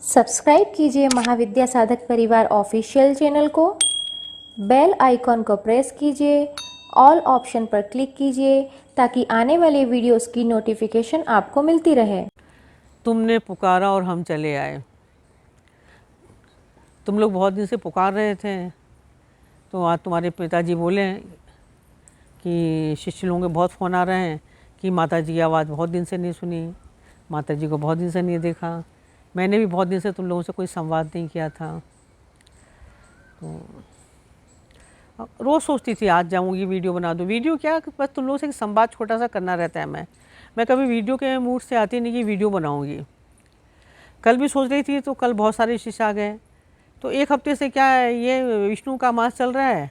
Subscribe कीजिए महाविद्या साधक परिवार ऑफिशियल चैनल को, बेल आइकॉन को प्रेस कीजिए, ऑल ऑप्शन पर क्लिक कीजिए ताकि आने वाले वीडियोस की नोटिफिकेशन आपको मिलती रहे। तुमने पुकारा और हम चले आए। तुम लोग बहुत दिन से पुकार रहे थे, तो आज तुम्हारे पिताजी बोले कि शिष्य लोगों के बहुत फ़ोन आ रहे हैं कि माता जी की आवाज़ बहुत दिन से नहीं सुनी, माता जी को बहुत दिन से नहीं देखा। मैंने भी बहुत दिन से तुम लोगों से कोई संवाद नहीं किया था, तो रोज़ सोचती थी आज जाऊंगी वीडियो बना दूँ। वीडियो क्या, बस तुम लोगों से एक संवाद छोटा सा करना रहता है। मैं कभी वीडियो के मूड से आती नहीं कि वीडियो बनाऊँगी। कल भी सोच रही थी, तो कल बहुत सारे शिष्य आ गए। तो एक हफ्ते से क्या है, ये विष्णु का मास चल रहा है,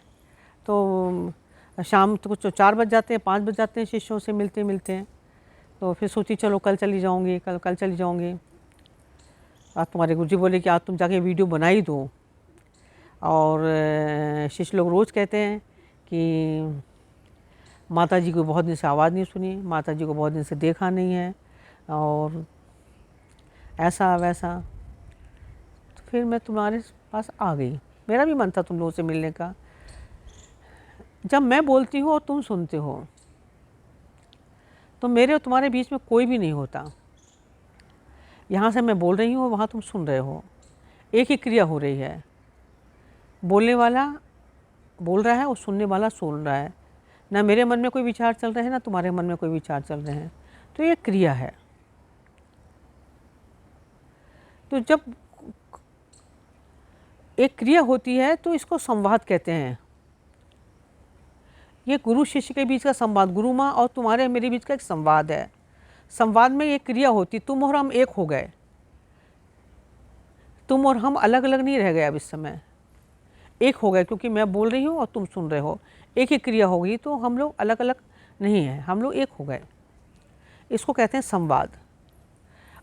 तो शाम तो कुछ 4 बज जाते हैं, 5 बज जाते हैं शिष्यों से मिलते मिलते। तो फिर सोची चलो कल चली जाऊँगी, कल चली जाऊँगी। आज तुम्हारे गुरुजी बोले कि आज तुम जाके वीडियो बना ही दो। और शिष्य लोग रोज़ कहते हैं कि माता जी को बहुत दिन से आवाज़ नहीं सुनी, माता जी को बहुत दिन से देखा नहीं है, और ऐसा वैसा। तो फिर मैं तुम्हारे पास आ गई। मेरा भी मन था तुम लोगों से मिलने का। जब मैं बोलती हूँ और तुम सुनते हो, तो मेरे और तुम्हारे बीच में कोई भी नहीं होता। यहाँ से मैं बोल रही हूँ, वहाँ तुम सुन रहे हो, एक ही क्रिया हो रही है। बोलने वाला बोल रहा है और सुनने वाला सुन रहा है। ना मेरे मन में कोई विचार चल रहे हैं, ना तुम्हारे मन में कोई विचार चल रहे हैं। तो ये क्रिया है। तो जब एक क्रिया होती है तो इसको संवाद कहते हैं। ये गुरु शिष्य के बीच का संवाद, गुरु माँ और तुम्हारे मेरे बीच का एक संवाद है। संवाद में ये क्रिया होती, तुम और हम एक हो गए। तुम और हम अलग अलग नहीं रह गए, अब इस समय एक हो गए, क्योंकि मैं बोल रही हूँ और तुम सुन रहे हो। एक ही क्रिया होगी, तो हम लोग अलग अलग नहीं हैं, हम लोग एक हो गए। इसको कहते हैं संवाद।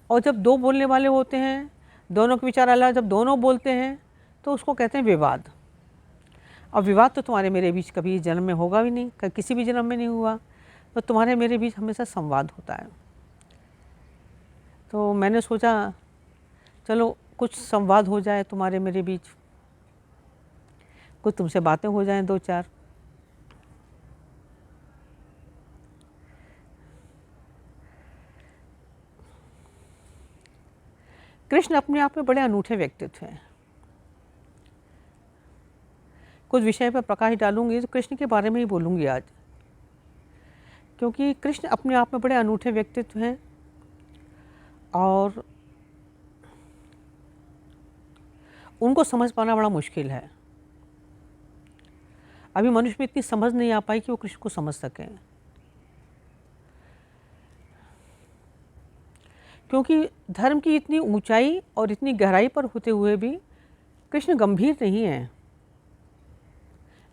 और जब दो बोलने वाले होते हैं, दोनों के विचार अलग, जब दोनों बोलते हैं तो उसको कहते हैं विवाद। और विवाद तो तुम्हारे मेरे बीच कभी जन्म में होगा भी नहीं, किसी भी जन्म में नहीं हुआ। तो तुम्हारे मेरे बीच हमेशा संवाद होता है। तो मैंने सोचा चलो कुछ संवाद हो जाए तुम्हारे मेरे बीच, कुछ तुमसे बातें हो जाएं 2-4। कृष्ण अपने आप में बड़े अनूठे व्यक्तित्व हैं। कुछ विषय पर प्रकाश डालूंगी तो कृष्ण के बारे में ही बोलूंगी आज, क्योंकि कृष्ण अपने आप में बड़े अनूठे व्यक्तित्व हैं। और उनको समझ पाना बड़ा मुश्किल है। अभी मनुष्य में इतनी समझ नहीं आ पाई कि वो कृष्ण को समझ सकें, क्योंकि धर्म की इतनी ऊंचाई और इतनी गहराई पर होते हुए भी कृष्ण गंभीर नहीं है,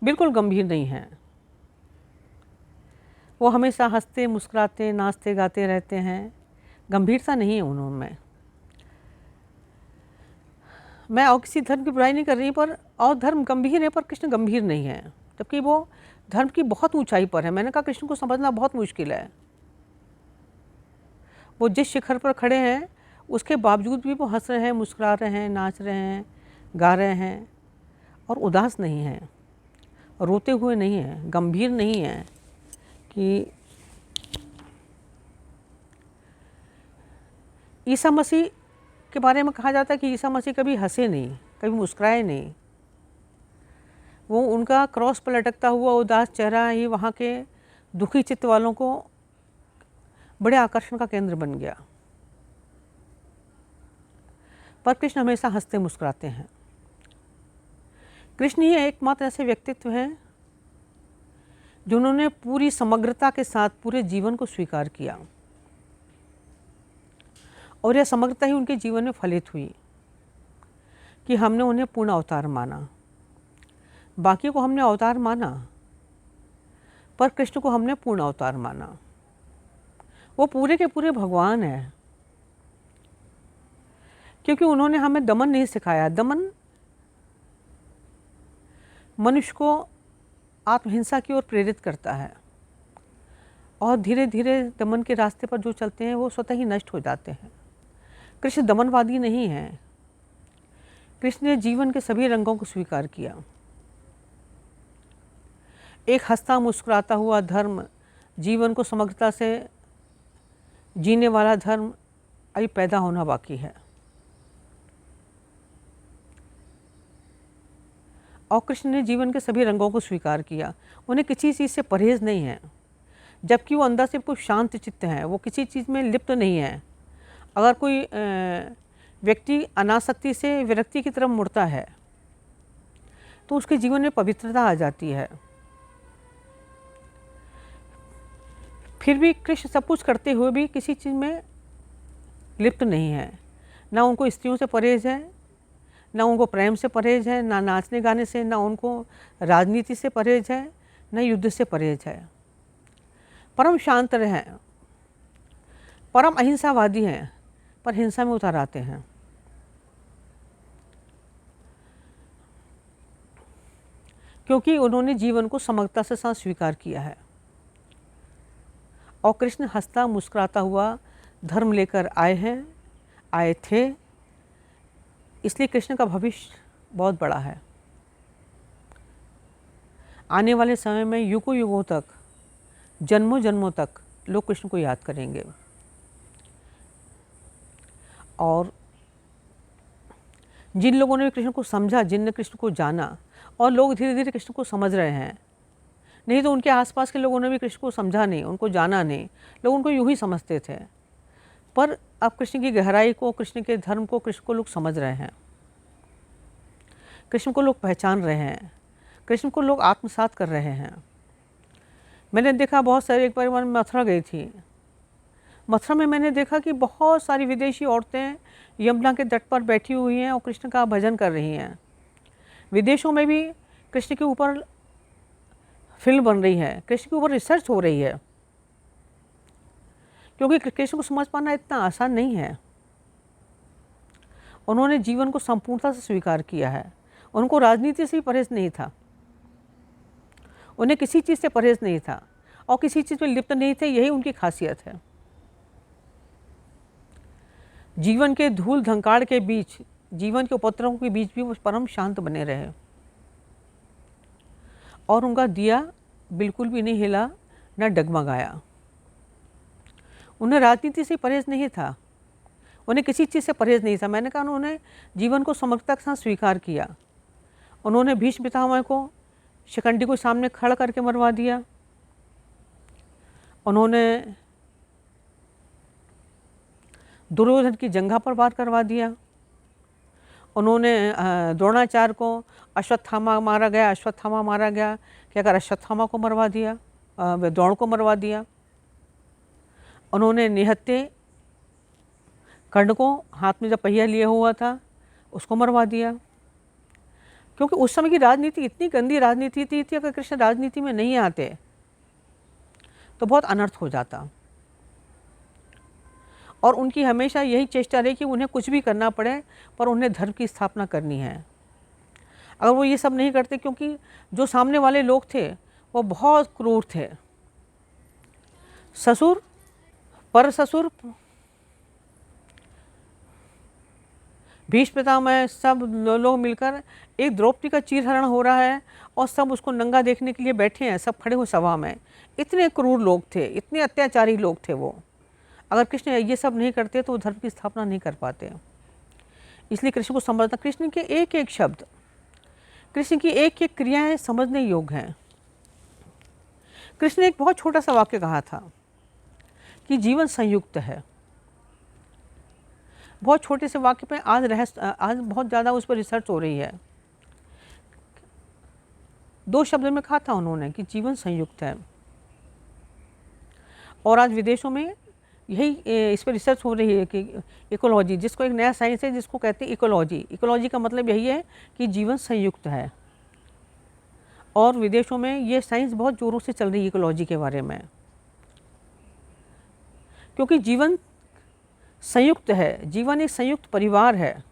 बिल्कुल गंभीर नहीं है। वो हमेशा हंसते मुस्कुराते नाचते गाते रहते हैं, गंभीरता नहीं है उनमें। मैं और किसी धर्म की बुराई नहीं कर रही, पर और धर्म गंभीर है पर कृष्ण गंभीर नहीं है, जबकि वो धर्म की बहुत ऊंचाई पर है। मैंने कहा कृष्ण को समझना बहुत मुश्किल है। वो जिस शिखर पर खड़े हैं उसके बावजूद भी वो हंस रहे हैं, मुस्कुरा रहे हैं, नाच रहे हैं, गा रहे हैं, और उदास नहीं हैं, रोते हुए नहीं हैं, गंभीर नहीं हैं। कि ईसा मसीह के बारे में कहा जाता है कि ईसा मसीह कभी हंसे नहीं, कभी मुस्कुराए नहीं। वो उनका क्रॉस पर लटकता हुआ उदास चेहरा ही वहाँ के दुखी चित्त वालों को बड़े आकर्षण का केंद्र बन गया। पर कृष्ण हमेशा हंसते मुस्कुराते हैं। कृष्ण ही एकमात्र ऐसे व्यक्तित्व हैं जिन्होंने पूरी समग्रता के साथ पूरे जीवन को स्वीकार किया, और यह समग्रता ही उनके जीवन में फलित हुई कि हमने उन्हें पूर्ण अवतार माना। बाकी को हमने अवतार माना, पर कृष्ण को हमने पूर्ण अवतार माना। वो पूरे के पूरे भगवान हैं, क्योंकि उन्होंने हमें दमन नहीं सिखाया। दमन मनुष्य को आत्महिंसा की ओर प्रेरित करता है, और धीरे धीरे दमन के रास्ते पर जो चलते हैं वो स्वतः ही नष्ट हो जाते हैं। कृष्ण दमनवादी नहीं हैं, कृष्ण ने जीवन के सभी रंगों को स्वीकार किया। एक हंसता मुस्कुराता हुआ धर्म, जीवन को समग्रता से जीने वाला धर्म अभी पैदा होना बाकी है। और कृष्ण ने जीवन के सभी रंगों को स्वीकार किया। उन्हें किसी चीज़ से परहेज नहीं है, जबकि वो अंदर से बिल्कुल शांत चित्त हैं, वो किसी चीज़ में लिप्त नहीं है। अगर कोई व्यक्ति अनासक्ति से विरक्ति की तरफ मुड़ता है तो उसके जीवन में पवित्रता आ जाती है। फिर भी कृष्ण सब कुछ करते हुए भी किसी चीज़ में लिप्त नहीं है। ना उनको स्त्रियों से परहेज है, ना उनको प्रेम से परहेज है, ना नाचने गाने से, ना उनको राजनीति से परहेज है, ना युद्ध से परहेज है। परम शांत हैं, परम अहिंसावादी हैं, पर हिंसा में उतर आते हैं। क्योंकि उन्होंने जीवन को समग्रता के साथ स्वीकार किया है। और कृष्ण हंसता मुस्कुराता हुआ धर्म लेकर आए थे, इसलिए कृष्ण का भविष्य बहुत बड़ा है। आने वाले समय में युगों युगों तक, जन्मों जन्मों तक लोग कृष्ण को याद करेंगे। और जिन लोगों ने कृष्ण को समझा, जिनने कृष्ण को जाना, और लोग धीरे धीरे कृष्ण को समझ रहे हैं, नहीं तो उनके आसपास के लोगों ने भी कृष्ण को समझा नहीं, उनको जाना नहीं, लोग उनको यूं ही समझते थे। पर अब कृष्ण की गहराई को, कृष्ण के धर्म को, कृष्ण को लोग समझ रहे हैं, कृष्ण को लोग पहचान रहे हैं, कृष्ण को लोग आत्मसात कर रहे हैं। मैंने देखा बहुत सारे, एक बार मैं मथुरा गई थी, मथुरा में मैंने देखा कि बहुत सारी विदेशी औरतें यमुना के तट पर बैठी हुई हैं और कृष्ण का भजन कर रही हैं। विदेशों में भी कृष्ण के ऊपर फिल्म बन रही है, कृष्ण के ऊपर रिसर्च हो रही है, क्योंकि कृष्ण को समझ पाना इतना आसान नहीं है। उन्होंने जीवन को संपूर्णता से स्वीकार किया है। उनको राजनीति से भी परहेज नहीं था, उन्हें किसी चीज़ से परहेज नहीं था और किसी चीज़ में लिप्त नहीं थे। यही उनकी खासियत है। जीवन के धूल धंकाड़ के बीच, जीवन के उपद्रवों के बीच भी वो परम शांत बने रहे और उनका दिया बिल्कुल भी नहीं हिला, न डगमगाया। उन्हें राजनीति से परहेज नहीं था, उन्हें किसी चीज़ से परहेज नहीं था। मैंने कहा उन्होंने जीवन को समग्रता के साथ स्वीकार किया। उन्होंने भीष्म पितामह को शिखंडी को सामने खड़ा करके मरवा दिया। उन्होंने दुर्योधन की जंघा पर वार करवा दिया। उन्होंने द्रोणाचार्य को अश्वत्थामा मारा गया, क्या कर अश्वत्थामा को मरवा दिया, द्रोण को मरवा दिया। उन्होंने निहत्थे कर्ण को हाथ में जब पहिया लिया हुआ था उसको मरवा दिया। क्योंकि उस समय की राजनीति इतनी गंदी राजनीति थी, अगर कृष्ण राजनीति में नहीं आते तो बहुत अनर्थ हो जाता। और उनकी हमेशा यही चेष्टा रही कि उन्हें कुछ भी करना पड़े पर उन्हें धर्म की स्थापना करनी है। अगर वो ये सब नहीं करते, क्योंकि जो सामने वाले लोग थे वो बहुत क्रूर थे। ससुर पर ससुर भीष्म पितामह सब लोग मिलकर, एक द्रौपदी का चीरहरण हो रहा है और सब उसको नंगा देखने के लिए बैठे हैं, सब खड़े हो सभा में। इतने क्रूर लोग थे, इतने अत्याचारी लोग थे वो। अगर कृष्ण ये सब नहीं करते तो वो धर्म की स्थापना नहीं कर पाते। इसलिए कृष्ण को समझना, कृष्ण के एक एक शब्द, कृष्ण की एक एक क्रियाएं समझने योग्य हैं। कृष्ण ने एक बहुत छोटा सा वाक्य कहा था कि जीवन संयुक्त है। बहुत छोटे से वाक्य पे आज बहुत ज़्यादा उस पर रिसर्च हो रही है। 2 शब्दों में कहा था उन्होंने कि जीवन संयुक्त है। और आज विदेशों में यही इस पर रिसर्च हो रही है कि इकोलॉजी, जिसको एक नया साइंस है जिसको कहते हैं इकोलॉजी। इकोलॉजी का मतलब यही है कि जीवन संयुक्त है। और विदेशों में ये साइंस बहुत ज़ोरों से चल रही है इकोलॉजी के बारे में, क्योंकि जीवन संयुक्त है। जीवन एक संयुक्त परिवार है।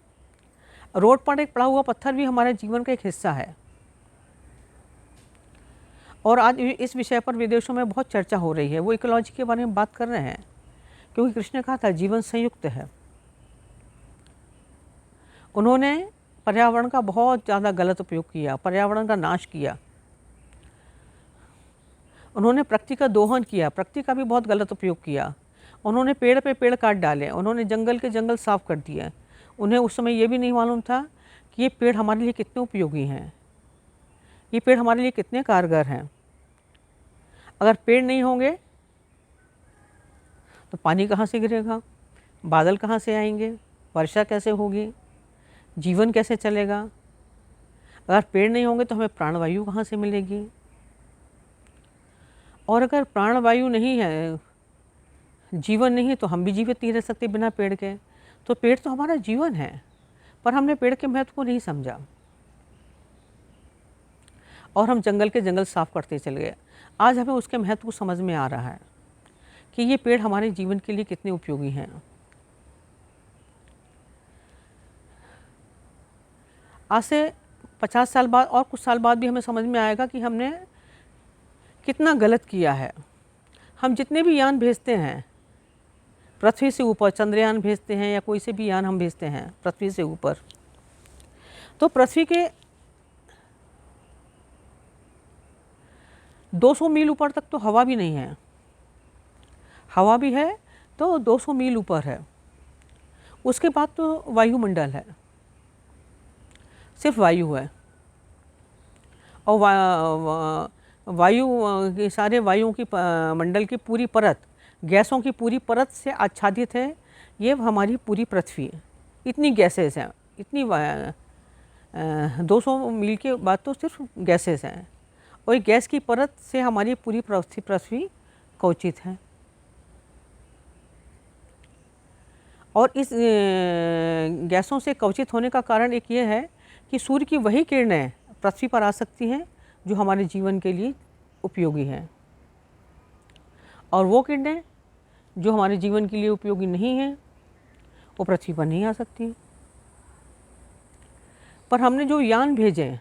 रोड पर एक पड़ा हुआ पत्थर भी हमारे जीवन का एक हिस्सा है। और आज इस विषय पर विदेशों में बहुत चर्चा हो रही है। वो इकोलॉजी के बारे में बात कर रहे हैं, क्योंकि कृष्ण ने कहा था जीवन संयुक्त है। उन्होंने पर्यावरण का बहुत ज़्यादा गलत उपयोग किया, पर्यावरण का नाश किया। उन्होंने प्रकृति का दोहन किया, प्रकृति का भी बहुत गलत उपयोग किया। उन्होंने पेड़ पे पेड़ काट डाले, उन्होंने जंगल के जंगल साफ़ कर दिए। उन्हें उस समय ये भी नहीं मालूम था कि ये पेड़ हमारे लिए कितने उपयोगी हैं, ये पेड़ हमारे लिए कितने कारगर हैं। अगर पेड़ नहीं होंगे तो पानी कहाँ से गिरेगा, बादल कहाँ से आएंगे, वर्षा कैसे होगी, जीवन कैसे चलेगा। अगर पेड़ नहीं होंगे तो हमें प्राणवायु कहाँ से मिलेगी। और अगर प्राणवायु नहीं है, जीवन नहीं, तो हम भी जीवित नहीं रह सकते बिना पेड़ के। तो पेड़ तो हमारा जीवन है, पर हमने पेड़ के महत्व को नहीं समझा और हम जंगल के जंगल साफ करते चले गए। आज हमें उसके महत्व को समझ में आ रहा है कि ये पेड़ हमारे जीवन के लिए कितने उपयोगी हैं। आज से 50 साल बाद और कुछ साल बाद भी हमें समझ में आएगा कि हमने कितना गलत किया है। हम जितने भी यान भेजते हैं पृथ्वी से ऊपर, चंद्रयान भेजते हैं या कोई से भी यान हम भेजते हैं पृथ्वी से ऊपर, तो पृथ्वी के 200 मील ऊपर तक तो हवा भी नहीं है। हवा भी है तो 200 मील ऊपर है। उसके बाद तो वायुमंडल है, सिर्फ वायु है। और वायु के सारे वायुओं की मंडल की पूरी परत, गैसों की पूरी परत से आच्छादित है ये हमारी पूरी पृथ्वी। इतनी गैसेस हैं, इतनी 200 मील के बाद तो सिर्फ गैसेस हैं, और गैस की परत से हमारी पूरी पृथ्वी कवचित है। और इस गैसों से कवचित होने का कारण एक ये है कि सूर्य की वही किरणें पृथ्वी पर आ सकती हैं जो हमारे जीवन के लिए उपयोगी हैं, और वो किरणें जो हमारे जीवन के लिए उपयोगी नहीं हैं वो पृथ्वी पर नहीं आ सकती। पर हमने जो यान भेजे,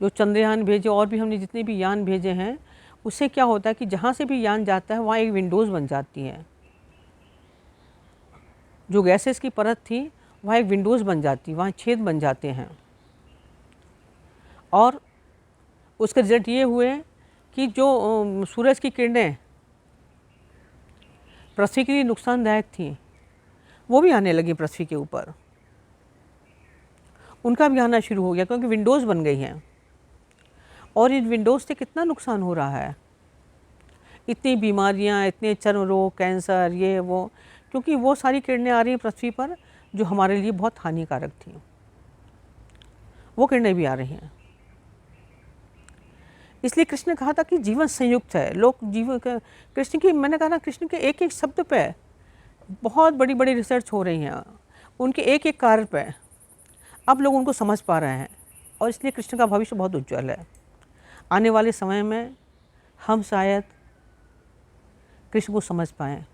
जो चंद्रयान भेजे, और भी हमने जितने भी यान भेजे हैं, उससे क्या होता है कि जहाँ से भी यान जाता है वहाँ एक विंडोज़ बन जाती है। जो गैसेस की परत थी वहाँ एक विंडोज़ बन जाती, वहाँ छेद बन जाते हैं। और उसके रिजल्ट ये हुए कि जो सूरज की किरणें पृथ्वी के लिए नुकसानदायक थी वो भी आने लगी पृथ्वी के ऊपर, उनका भी आना शुरू हो गया, क्योंकि विंडोज़ बन गई हैं। और इन विंडोज़ से कितना नुकसान हो रहा है, इतनी बीमारियां, इतने चर्म रोग, कैंसर, ये वो, क्योंकि वो सारी किरणें आ रही हैं पृथ्वी पर जो हमारे लिए बहुत हानिकारक थी, वो किरणें भी आ रही हैं। इसलिए कृष्ण ने कहा था कि जीवन संयुक्त है। लोग जीवन कृष्ण की, मैंने कहा ना, कृष्ण के एक एक शब्द पे बहुत बड़ी बड़ी रिसर्च हो रही हैं, उनके एक एक कार्य पे अब लोग उनको समझ पा रहे हैं, और इसलिए कृष्ण का भविष्य बहुत उज्जवल है। आने वाले समय में हम शायद कृष्ण को समझ पाएँ।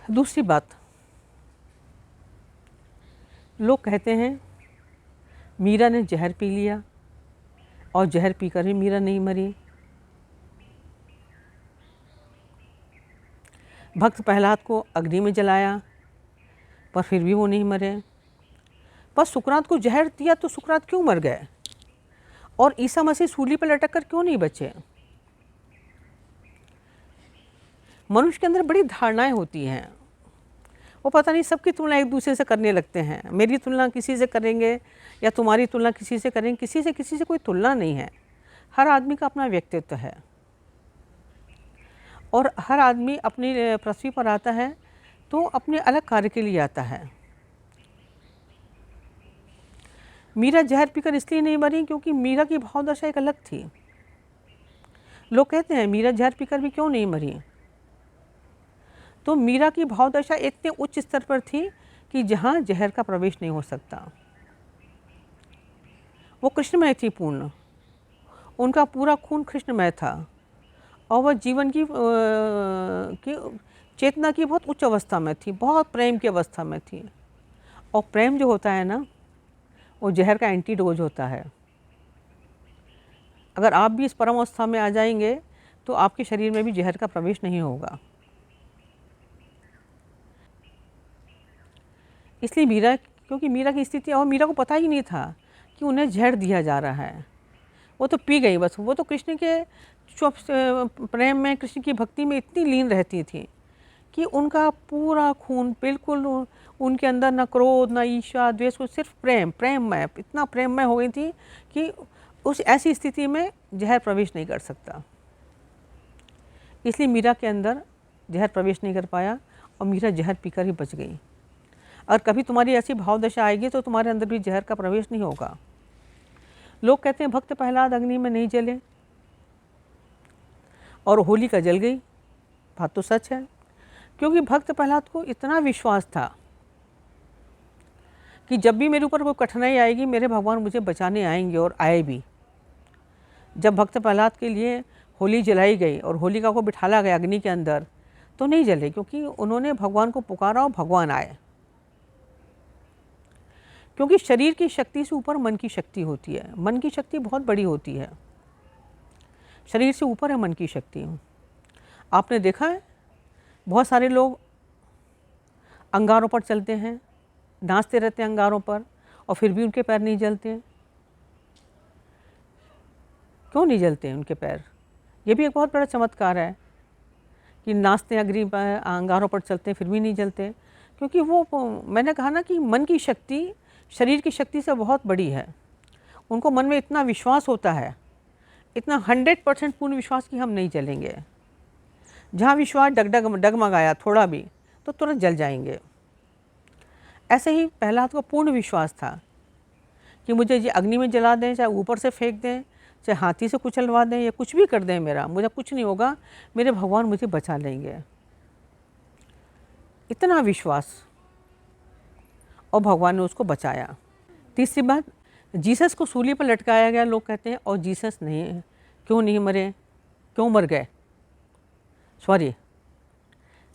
दूसरी बात, लोग कहते हैं मीरा ने जहर पी लिया और जहर पीकर भी मीरा नहीं मरी। भक्त प्रहलाद को अग्नि में जलाया पर फिर भी वो नहीं मरे। पर सुकरात को जहर दिया तो सुकरात क्यों मर गए, और ईसा मसीह सूली पर लटक कर क्यों नहीं बचे। मनुष्य के अंदर बड़ी धारणाएं होती हैं, वो पता नहीं सबकी तुलना एक दूसरे से करने लगते हैं। मेरी तुलना किसी से करेंगे या तुम्हारी तुलना किसी से करेंगे, किसी से कोई तुलना नहीं है। हर आदमी का अपना व्यक्तित्व है, और हर आदमी अपनी पृथ्वी पर आता है तो अपने अलग कार्य के लिए आता है। मीरा जहर पीकर इसलिए नहीं मरी क्योंकि मीरा की भावदशा एक अलग थी। लोग कहते हैं मीरा जहर पीकर भी क्यों नहीं मरी, तो मीरा की भावदशा इतने उच्च स्तर पर थी कि जहाँ जहर का प्रवेश नहीं हो सकता। वो कृष्णमय थी पूर्ण, उनका पूरा खून कृष्णमय था, और वह जीवन की चेतना की बहुत उच्च अवस्था में थी, बहुत प्रेम की अवस्था में थी। और प्रेम जो होता है ना, वो जहर का एंटीडोज होता है। अगर आप भी इस परम अवस्था में आ जाएंगे तो आपके शरीर में भी जहर का प्रवेश नहीं होगा। इसलिए मीरा, क्योंकि मीरा की स्थिति, और मीरा को पता ही नहीं था कि उन्हें जहर दिया जा रहा है, वो तो पी गई बस। वो तो कृष्ण के प्रेम में, कृष्ण की भक्ति में इतनी लीन रहती थी कि उनका पूरा खून बिल्कुल उनके अंदर न क्रोध, न ईर्ष्या, द्वेष, को सिर्फ प्रेममय, इतना प्रेममय हो गई थी कि उस ऐसी स्थिति में जहर प्रवेश नहीं कर सकता। इसलिए मीरा के अंदर जहर प्रवेश नहीं कर पाया और मीरा जहर पीकर ही बच गई। और कभी तुम्हारी ऐसी भाव दशा आएगी तो तुम्हारे अंदर भी जहर का प्रवेश नहीं होगा। लोग कहते हैं भक्त प्रहलाद अग्नि में नहीं जले और होलिका जल गई। बात तो सच है, क्योंकि भक्त प्रहलाद को इतना विश्वास था कि जब भी मेरे ऊपर कोई कठिनाई आएगी मेरे भगवान मुझे बचाने आएंगे, और आए भी। जब भक्त प्रहलाद के लिए होली जलाई गई और होलिका को बिठाला गया अग्नि के अंदर, तो नहीं जले, क्योंकि उन्होंने भगवान को पुकारा और भगवान आए। क्योंकि शरीर की शक्ति से ऊपर मन की शक्ति होती है। मन की शक्ति बहुत बड़ी होती है, शरीर से ऊपर है मन की शक्ति। आपने देखा है बहुत सारे लोग अंगारों पर चलते हैं, नाचते रहते हैं अंगारों पर, और फिर भी उनके पैर नहीं जलते। क्यों नहीं जलते उनके पैर? ये भी एक बहुत बड़ा चमत्कार है कि नाचते अग्नि पर, अंगारों पर चलते हैं, फिर भी नहीं जलते। क्योंकि वो, मैंने कहा ना कि मन की शक्ति शरीर की शक्ति से बहुत बड़ी है। उनको मन में इतना विश्वास होता है, इतना 100% पूर्ण विश्वास कि हम नहीं जलेंगे। जहाँ विश्वास डगमगाया थोड़ा भी तो तुरंत जल जाएंगे। ऐसे ही प्रहलाद को पूर्ण विश्वास था कि मुझे ये अग्नि में जला दें, चाहे ऊपर से फेंक दें, चाहे हाथी से कुचलवा दें, या कुछ भी कर दें, मुझे कुछ नहीं होगा, मेरे भगवान मुझे बचा लेंगे। इतना विश्वास, और भगवान ने उसको बचाया। तीसरी बात, जीसस को सूली पर लटकाया गया। लोग कहते हैं और जीसस नहीं, क्यों नहीं मरे, क्यों मर गए, सॉरी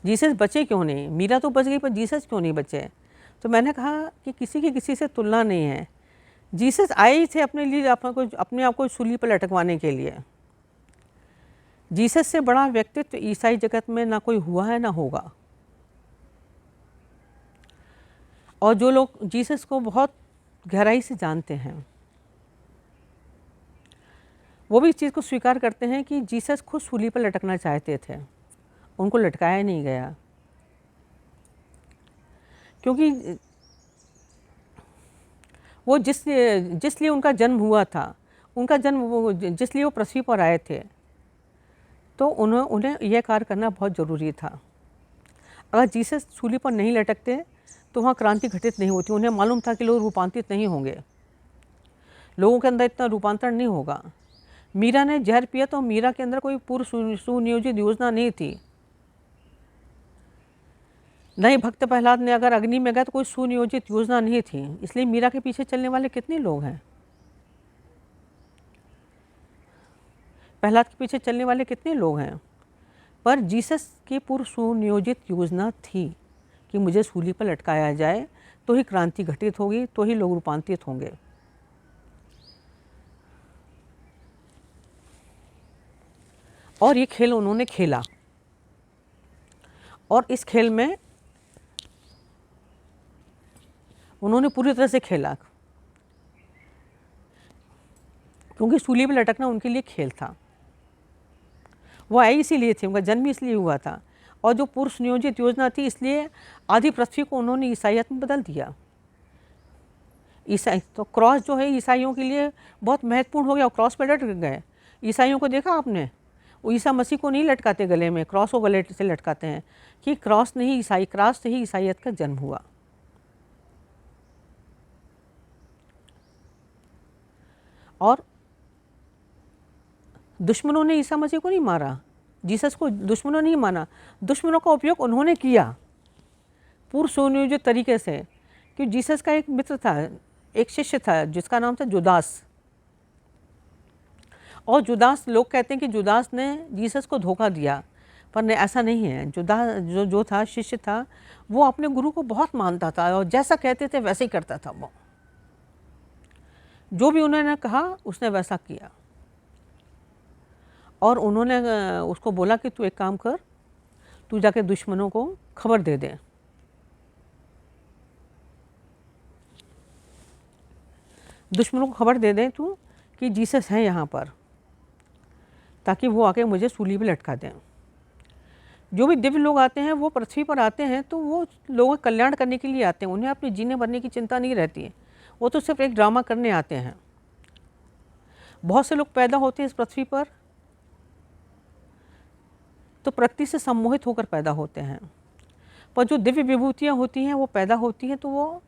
जीसस बचे क्यों नहीं? मीरा तो बच गई पर जीसस क्यों नहीं बचे? तो मैंने कहा कि किसी की किसी से तुलना नहीं है। जीसस आए ही थे अपने लिए, अपने आप को सूली पर लटकवाने के लिए। जीसस से बड़ा व्यक्तित्व ईसाई जगत में ना कोई हुआ है ना होगा। और जो लोग जीसस को बहुत गहराई से जानते हैं वो भी इस चीज़ को स्वीकार करते हैं कि जीसस खुद सूली पर लटकना चाहते थे, उनको लटकाया नहीं गया। क्योंकि वो जिसलिए उनका जन्म हुआ था, उनका जन्म जिसलिए वो पृथ्वी पर आए थे, तो उन्हें यह कार्य करना बहुत ज़रूरी था। अगर जीसस सूली पर नहीं लटकते तो वहाँ क्रांति घटित नहीं होती। उन्हें मालूम था कि लोग रूपांतरित नहीं होंगे, लोगों के अंदर इतना रूपांतरण नहीं होगा। मीरा ने जहर पिया तो मीरा के अंदर कोई पूर्व सुनियोजित योजना नहीं थी। नहीं, भक्त प्रहलाद ने अगर अग्नि में गया तो कोई सुनियोजित योजना नहीं थी। इसलिए मीरा के पीछे चलने वाले कितने लोग हैं, प्रहलाद के पीछे चलने वाले कितने लोग हैं। पर जीसस की पूर्व सुनियोजित योजना थी कि मुझे सूली पर लटकाया जाए तो ही क्रांति घटित होगी, तो ही लोग रूपांतरित होंगे। और ये खेल उन्होंने खेला, और इस खेल में उन्होंने पूरी तरह से खेला, क्योंकि सूली पर लटकना उनके लिए खेल था। वो आए इसीलिए थे, उनका जन्म इसलिए हुआ था। और जो पूर्व नियोजित योजना थी, इसलिए आधी पृथ्वी को उन्होंने ईसाईयत में बदल दिया। ईसाई तो क्रॉस जो है ईसाइयों के लिए बहुत महत्वपूर्ण हो गया, और क्रॉस पर लटक गए। ईसाइयों को देखा आपने, वो ईसा मसीह को नहीं लटकाते गले में, क्रॉस को गले से लटकाते हैं कि क्रॉस नहीं, ईसाई क्रॉस से ही ईसाईयत का जन्म हुआ। और दुश्मनों ने ईसा मसीह को नहीं मारा, जीसस को दुश्मनों नहीं माना, दुश्मनों का उपयोग उन्होंने किया पूर्व सुनियोजित तरीके से। कि जीसस का एक मित्र था, एक शिष्य था जिसका नाम था जुदास। और जुदास, लोग कहते हैं कि जुदास ने जीसस को धोखा दिया, पर नहीं, ऐसा नहीं है। जुदास जो था, शिष्य था, वो अपने गुरु को बहुत मानता था और जैसा कहते थे वैसे ही करता था। वो जो भी उन्होंने कहा उसने वैसा किया। और उन्होंने उसको बोला कि तू एक काम कर, तू जाके दुश्मनों को खबर दे दे। दुश्मनों को खबर दे दे तू कि जीसस है यहाँ पर, ताकि वो आके मुझे सूली पे लटका दें। जो भी दिव्य लोग आते हैं वो पृथ्वी पर आते हैं तो वो लोगों का कल्याण करने के लिए आते हैं, उन्हें अपने जीने भरने की चिंता नहीं रहती है, वो तो सिर्फ एक ड्रामा करने आते हैं। बहुत से लोग पैदा होते हैं इस पृथ्वी पर तो प्रकृति से सम्मोहित होकर पैदा होते हैं, पर जो दिव्य विभूतियाँ होती हैं वो पैदा होती हैं तो वो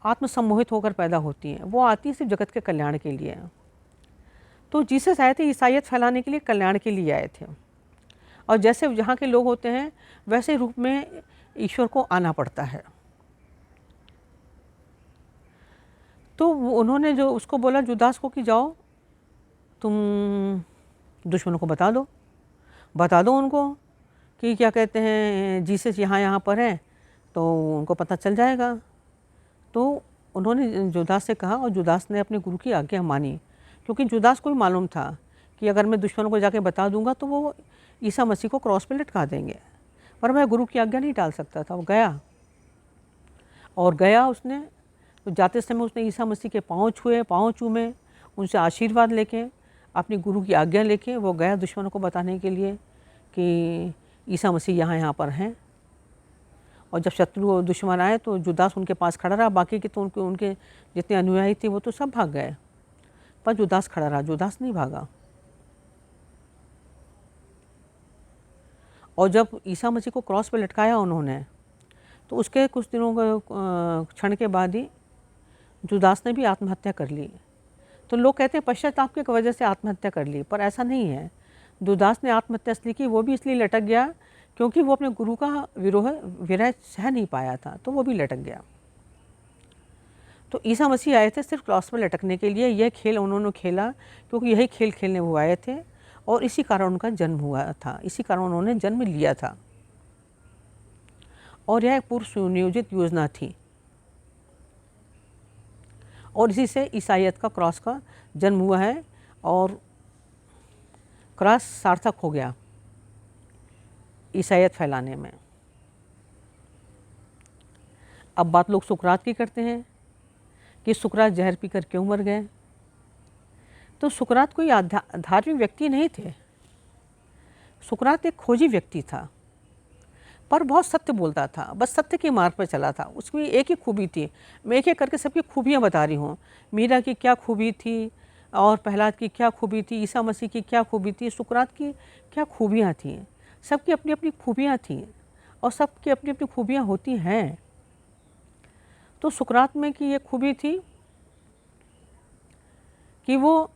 आत्मसम्मोहित होकर पैदा होती हैं, वो आती है सिर्फ जगत के कल्याण के लिए। तो जीसस आए थे ईसाइयत फैलाने के लिए, कल्याण के लिए आए थे। और जैसे जहाँ के लोग होते हैं वैसे रूप में ईश्वर को आना पड़ता है। तो उन्होंने जो उसको बोला जुदास को कि जाओ तुम दुश्मनों को बता दो उनको कि क्या कहते हैं जीसस यहाँ पर है, तो उनको पता चल जाएगा। तो उन्होंने जुदास से कहा और जुदास ने अपने गुरु की आज्ञा मानी, क्योंकि जुदास को भी मालूम था कि अगर मैं दुश्मनों को जाके बता दूंगा तो वो ईसा मसीह को क्रॉस पे लटका देंगे, पर मैं गुरु की आज्ञा नहीं टाल सकता था। वो गया उसने। तो जाते समय उसने ईसा मसीह के पाँव चूमे, उनसे आशीर्वाद लेके, अपनी गुरु की आज्ञा लेके वो गया दुश्मनों को बताने के लिए कि ईसा मसीह यहाँ पर हैं। और जब शत्रु और दुश्मन आए तो जुदास उनके पास खड़ा रहा, बाकी के तो उनके जितने अनुयायी थे वो तो सब भाग गए, पर जुदास खड़ा रहा, जुदास नहीं भागा। और जब ईसा मसीह को क्रॉस पे लटकाया उन्होंने, तो उसके कुछ दिनों क्षण के बाद ही जुदास ने भी आत्महत्या कर ली। तो लोग कहते हैं पश्चाताप की वजह से आत्महत्या कर ली, पर ऐसा नहीं है। जुदास ने आत्महत्या इसलिए की, वो भी इसलिए लटक गया क्योंकि वो अपने गुरु का विरह सह नहीं पाया था, तो वो भी लटक गया। तो ईसा मसीह आए थे सिर्फ क्रॉस पर लटकने के लिए। यह खेल उन्होंने खेला क्योंकि यही खेल खेलने वो आए थे और इसी कारण उनका जन्म हुआ था, इसी कारण उन्होंने जन्म लिया था। और यह एक पूर्व सुनियोजित योजना थी और इसी से ईसाइयत का क्रॉस का जन्म हुआ है और क्रॉस सार्थक हो गया ईसाइयत फैलाने में। अब बात लोग सुकरात की करते हैं कि सुकरात जहर पीकर क्यों मर गए। तो सुकरात कोई धार्मिक व्यक्ति नहीं थे, सुकरात एक खोजी व्यक्ति था, पर बहुत सत्य बोलता था, बस सत्य के मार्ग पर चला था। उसमें एक ही खूबी थी, मैं एक एक करके सबकी खूबियाँ बता रही हूँ। मीरा की क्या खूबी थी और प्रहलाद की क्या खूबी थी, ईसा मसीह की क्या खूबी थी, सुकरात की क्या खूबियाँ थीं। सबकी अपनी अपनी खूबियाँ थीं और सबकी अपनी अपनी खूबियाँ होती हैं। तो सुकरात में की ये खूबी थी कि वो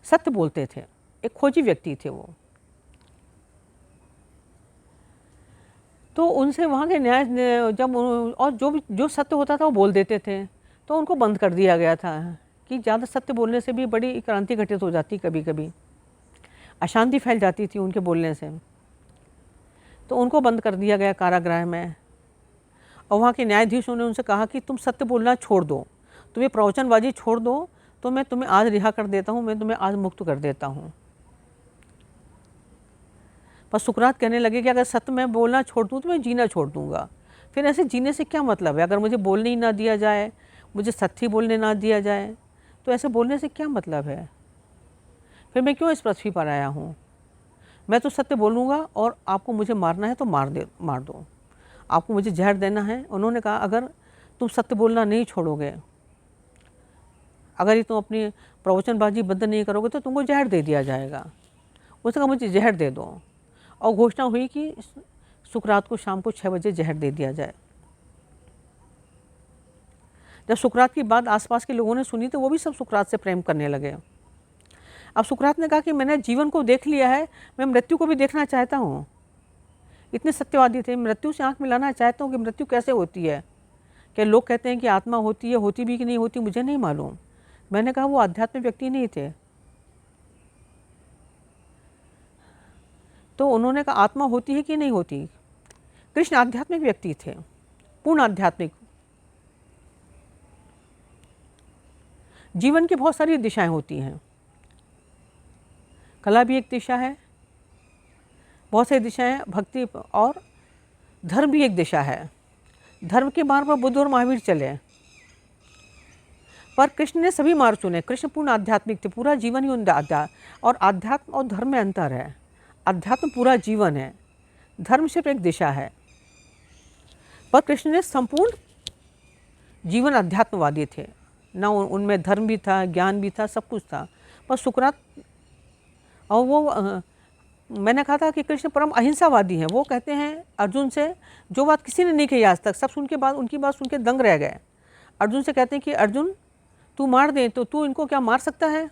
सत्य बोलते थे, एक खोजी व्यक्ति थे वो। तो उनसे वहाँ के न्याय जब और जो सत्य होता था वो बोल देते थे, तो उनको बंद कर दिया गया था कि ज़्यादा सत्य बोलने से भी बड़ी क्रांति घटित हो जाती, कभी कभी अशांति फैल जाती थी उनके बोलने से। तो उनको बंद कर दिया गया कारागृह में। और वहाँ के न्यायाधीशों ने उनसे कहा कि तुम सत्य बोलना छोड़ दो, तुम ये प्रवचनबाजी छोड़ दो, तो मैं तुम्हें आज रिहा कर देता हूँ, मैं तुम्हें आज मुक्त कर देता हूँ। पर सुकरात कहने लगे कि अगर सत्य मैं बोलना छोड़ दूँ तो मैं जीना छोड़ दूँगा। फिर ऐसे जीने से क्या मतलब है? अगर मुझे बोलने ही ना दिया जाए, मुझे सत्य ही बोलने ना दिया जाए, तो ऐसे बोलने से क्या मतलब है? फिर मैं क्यों इस पृथ्वी पर आया हूँ? मैं तो सत्य बोलूँगा और आपको मुझे मारना है तो मार दो, आपको मुझे जहर देना है। उन्होंने कहा अगर तुम सत्य बोलना नहीं छोड़ोगे, अगर ये तुम अपनी प्रवचनबाजी बंद नहीं करोगे तो तुमको जहर दे दिया जाएगा। उसने कहा मुझे जहर दे दो, और घोषणा हुई कि सुकरात को शाम को 6 बजे जहर दे दिया जाए। जब सुकरात की बात आसपास के लोगों ने सुनी तो वो भी सब सुकरात से प्रेम करने लगे। अब सुकरात ने कहा कि मैंने जीवन को देख लिया है, मैं मृत्यु को भी देखना चाहता हूँ। इतने सत्यवादी थे, मृत्यु से आंख मिलाना चाहता हूँ कि मृत्यु कैसे होती है। क्या लोग कहते हैं कि आत्मा होती है, होती भी कि नहीं होती मुझे नहीं मालूम। मैंने कहा वो आध्यात्मिक व्यक्ति नहीं थे। तो उन्होंने कहा आत्मा होती है कि नहीं होती। कृष्ण आध्यात्मिक व्यक्ति थे, पूर्ण आध्यात्मिक। जीवन की बहुत सारी दिशाएं होती हैं, कला भी एक दिशा है, बहुत सारी दिशाएं हैं, भक्ति और धर्म भी एक दिशा है। धर्म के मार्ग पर बुद्ध और महावीर चले, पर कृष्ण ने सभी मार्ग चुने। कृष्ण पूर्ण आध्यात्मिक थे, पूरा जीवन ही उनका आध्यात्म, और आध्यात्म और धर्म में अंतर है। अध्यात्म पूरा जीवन है, धर्म सिर्फ एक दिशा है। पर कृष्ण ने संपूर्ण जीवन अध्यात्मवादी थे, ना उनमें धर्म भी था, ज्ञान भी था, सब कुछ था। पर सुकरात और वो मैंने कहा था कि कृष्ण परम अहिंसावादी हैं। वो कहते हैं अर्जुन से जो बात किसी ने नहीं कही आज तक, सब सुन के बाद उनकी बात सुन के दंग रह गए। अर्जुन से कहते हैं कि अर्जुन तू मार दे तो तू इनको क्या मार सकता है।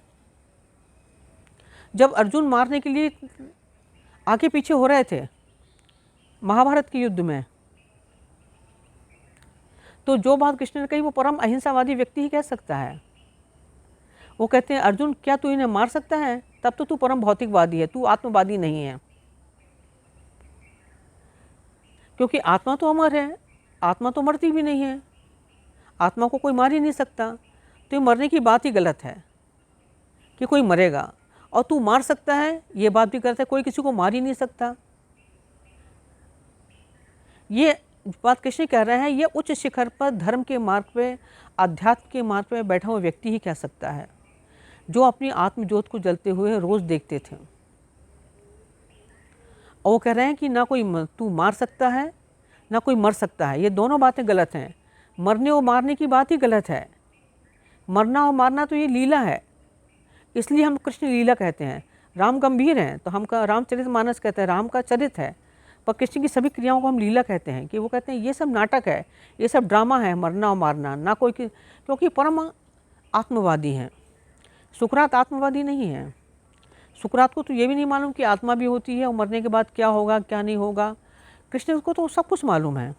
जब अर्जुन मारने के लिए आगे पीछे हो रहे थे महाभारत के युद्ध में, तो जो बात कृष्ण ने कही वो परम अहिंसावादी व्यक्ति ही कह सकता है। वो कहते हैं अर्जुन क्या तू इन्हें मार सकता है, तब तो तू परम भौतिकवादी है, तू आत्मवादी नहीं है। क्योंकि आत्मा तो अमर है, आत्मा तो मरती भी नहीं है, आत्मा को कोई मार ही नहीं सकता। तो ये मरने की बात ही गलत है कि कोई मरेगा, और तू मार सकता है ये बात भी गलत है, कोई किसी को मार ही नहीं सकता। ये बात कृष्ण कह रहे हैं, ये उच्च शिखर पर धर्म के मार्ग पे, अध्यात्म के मार्ग पे बैठा हुआ व्यक्ति ही कह सकता है, जो अपनी आत्मज्योत को जलते हुए रोज देखते थे। और वो कह रहे हैं कि ना कोई तू मार सकता है ना कोई मर सकता है। ये दोनों बातें गलत हैं। मरने और मारने की बात ही गलत है। मरना और मारना तो ये लीला है, इसलिए हम कृष्ण लीला कहते हैं। राम गंभीर हैं तो हम रामचरितमानस कहते हैं, राम का चरित्र है। पर कृष्ण की सभी क्रियाओं को हम लीला कहते हैं, कि वो कहते हैं ये सब नाटक है, ये सब ड्रामा है, मरना और मारना ना कोई क्योंकि परम आत्मवादी हैं। सुकरात आत्मवादी नहीं है। सुकरात को तो ये भी नहीं मालूम कि आत्मा भी होती है और मरने के बाद क्या होगा क्या नहीं होगा। कृष्ण को तो सब कुछ मालूम है,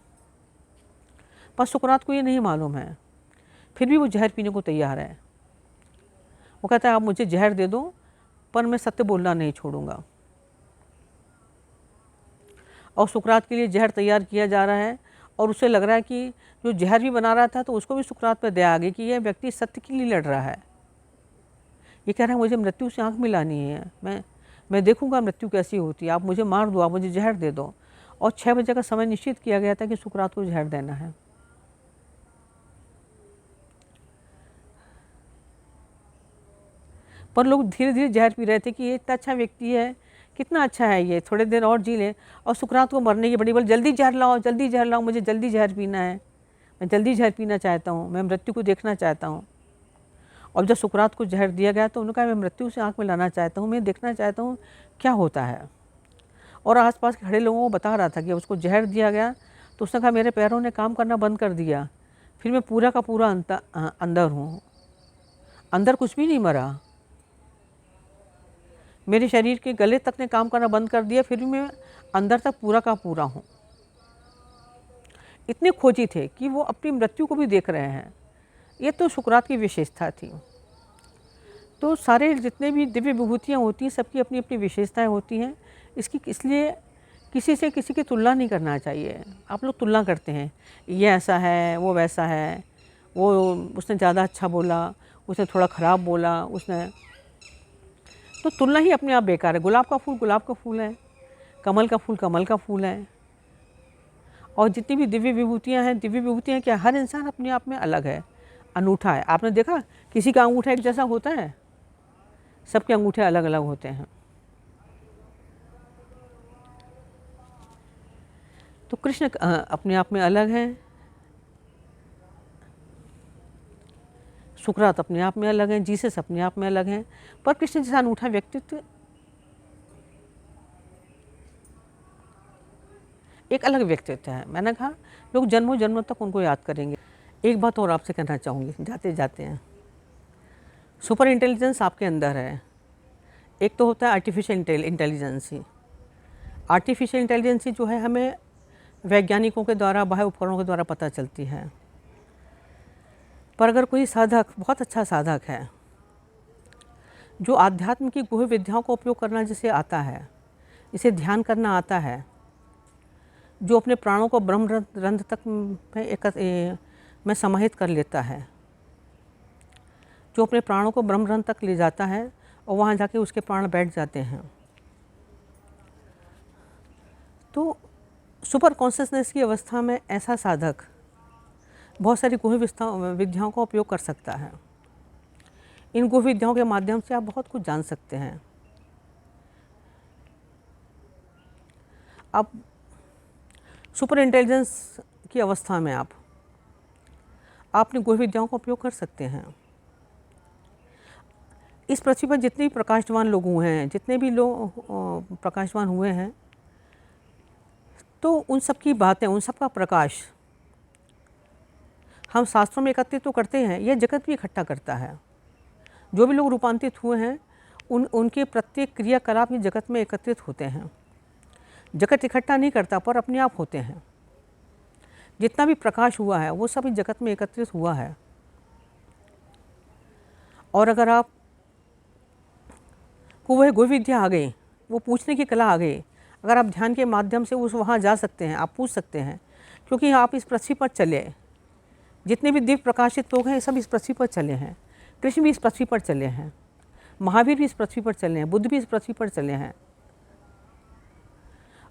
पर सुकरात को ये नहीं मालूम है। फिर भी वो जहर पीने को तैयार है। वो कहता है आप मुझे जहर दे दो पर मैं सत्य बोलना नहीं छोड़ूंगा। और सुकरात के लिए जहर तैयार किया जा रहा है, और उसे लग रहा है कि जो जहर भी बना रहा था तो उसको भी सुकरात पर दया आ गई कि यह व्यक्ति सत्य के लिए लड़ रहा है। ये कह रहा है मुझे मृत्यु से आंख मिलानी है, मैं देखूंगा मृत्यु कैसी होती है, आप मुझे मार दो, आप मुझे जहर दे दो। और 6 बजे का समय निश्चित किया गया था कि सुकरात को जहर देना है। पर लोग धीरे धीरे जहर पी रहे थे कि ये इतना अच्छा व्यक्ति है, कितना अच्छा है ये, थोड़े देर और जी ले। और सुकरात को मरने की बड़ी बोल जल्दी जहर लाओ, जल्दी जहर लाओ, मुझे जल्दी जहर पीना है, मैं जल्दी जहर पीना चाहता हूँ, मैं मृत्यु को देखना चाहता हूँ। और जब सुकरात को जहर दिया गया तो उन्होंने कहा मैं मृत्यु से आंख मिलाना चाहता हूँ, मैं देखना चाहता हूँ क्या होता है। और आसपास के खड़े लोगों को बता रहा था कि उसको जहर दिया गया तो उसने कहा मेरे पैरों ने काम करना बंद कर दिया, फिर मैं पूरा का पूरा अंदर हूँ, अंदर कुछ भी नहीं मरा, मेरे शरीर के गले तक ने काम करना बंद कर दिया, फिर भी मैं अंदर तक पूरा का पूरा हूँ। इतने खोजी थे कि वो अपनी मृत्यु को भी देख रहे हैं। ये तो सुकरात की विशेषता थी। तो सारे जितने भी दिव्य विभूतियाँ होती हैं सबकी अपनी अपनी विशेषताएं होती हैं। इसलिए किसी से किसी की तुलना नहीं करना चाहिए। आप लोग तुलना करते हैं, ये ऐसा है वो वैसा है, वो उसने ज़्यादा अच्छा बोला, उसने थोड़ा ख़राब बोला, उसने तो तुलना ही अपने आप बेकार है। गुलाब का फूल गुलाब का फूल है, कमल का फूल कमल का फूल है। और जितनी भी दिव्य विभूतियाँ हैं, दिव्य विभूतियाँ क्या, हर इंसान अपने आप में अलग है, अनूठा है। आपने देखा किसी का अंगूठा एक जैसा होता है, सबके अंगूठे अलग अलग होते हैं। तो कृष्ण अपने आप में अलग हैं, सुकरात अपने आप में अलग हैं, जीसस अपने आप में अलग हैं। पर कृष्ण जैसा अनूठा व्यक्तित्व एक अलग व्यक्तित्व है। मैंने कहा लोग जन्मों जन्मों तक उनको याद करेंगे। एक बात और आपसे कहना चाहूँगी जाते जाते हैं, सुपर इंटेलिजेंस आपके अंदर है। एक तो होता है आर्टिफिशियल इंटेलिजेंसी। आर्टिफिशियल इंटेलिजेंसी जो है हमें वैज्ञानिकों के द्वारा, बाह्य उपकरणों के द्वारा पता चलती है। पर अगर कोई साधक, बहुत अच्छा साधक है, जो आध्यात्म की गुह्य विद्याओं का उपयोग करना जिसे आता है, इसे ध्यान करना आता है, जो अपने प्राणों को ब्रह्म रंध्र तक में समाहित कर लेता है, जो अपने प्राणों को ब्रह्म रंध्र तक ले जाता है और वहाँ जाके उसके प्राण बैठ जाते हैं। तो सुपर कॉन्शियसनेस की अवस्था में ऐसा साधक बहुत सारी गुह्य विद्याओं का उपयोग कर सकता है। इन गुह्य विद्याओं के माध्यम से आप बहुत कुछ जान सकते हैं। अब सुपर इंटेलिजेंस की अवस्था में आप अपनी गुह्य विद्याओं का उपयोग कर सकते हैं। इस पृथ्वी पर जितने भी प्रकाशवान लोग हुए हैं, जितने भी लोग प्रकाशवान हुए हैं, तो उन सब की बातें, उन सब का प्रकाश हम शास्त्रों में एकत्रित तो करते हैं, यह जगत भी इकट्ठा करता है। जो भी लोग रूपांतरित हुए हैं उनके प्रत्येक क्रियाकलाप ही जगत में एकत्रित होते हैं। जगत इकट्ठा नहीं करता पर अपने आप होते हैं। जितना भी प्रकाश हुआ है वो सब इस जगत में एकत्रित हुआ है। और अगर आप को वह गुह्य विद्या आ गई, वो पूछने की कला आ गई, अगर आप ध्यान के माध्यम से उस वहाँ जा सकते हैं, आप पूछ सकते हैं, क्योंकि आप इस पृथ्वी पर चले, जितने भी दिव्य प्रकाशित लोग हैं सब इस पृथ्वी पर चले हैं। कृष्ण भी इस पृथ्वी पर चले हैं, महावीर भी इस पृथ्वी पर चले हैं, बुद्ध भी इस पृथ्वी पर चले हैं,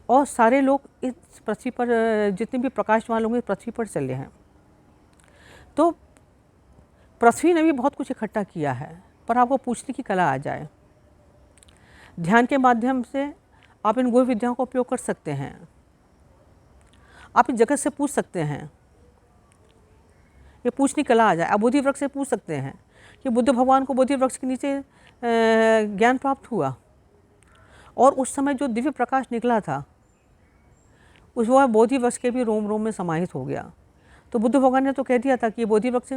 और सारे लोग इस पृथ्वी पर, जितने भी प्रकाशवान लोग इस पृथ्वी पर चले हैं। तो पृथ्वी ने भी बहुत कुछ इकट्ठा किया है, पर आपको पूछने की कला आ जाए। ध्यान के माध्यम से आप इन गुह्य विद्याओं का उपयोग कर सकते हैं। आप इस जगत से पूछ सकते हैं, ये पूछने की कला आ जाए। आप बोधि वृक्ष से पूछ सकते हैं कि बुद्ध भगवान को बोधि वृक्ष के नीचे ज्ञान प्राप्त हुआ, और उस समय जो दिव्य प्रकाश निकला था उस वह बोधि वृक्ष के भी रोम रोम में समाहित हो गया। तो बुद्ध भगवान ने तो कह दिया था कि ये बोधि वृक्ष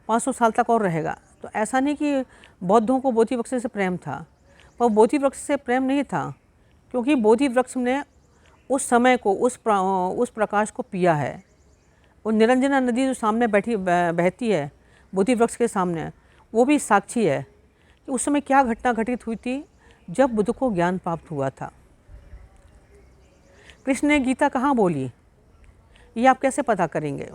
500 साल तक और रहेगा। तो ऐसा नहीं कि बौद्धों को बोधि वृक्ष से प्रेम था, पर बोधि वृक्ष से प्रेम नहीं था, क्योंकि बोधि वृक्ष ने उस समय को, उस प्रकाश को पिया है। वो निरंजना नदी जो सामने बहती है बोधि वृक्ष के सामने, वो भी साक्षी है कि उस समय क्या घटना घटित हुई थी जब बुद्ध को ज्ञान प्राप्त हुआ था। कृष्ण ने गीता कहाँ बोली, ये आप कैसे पता करेंगे?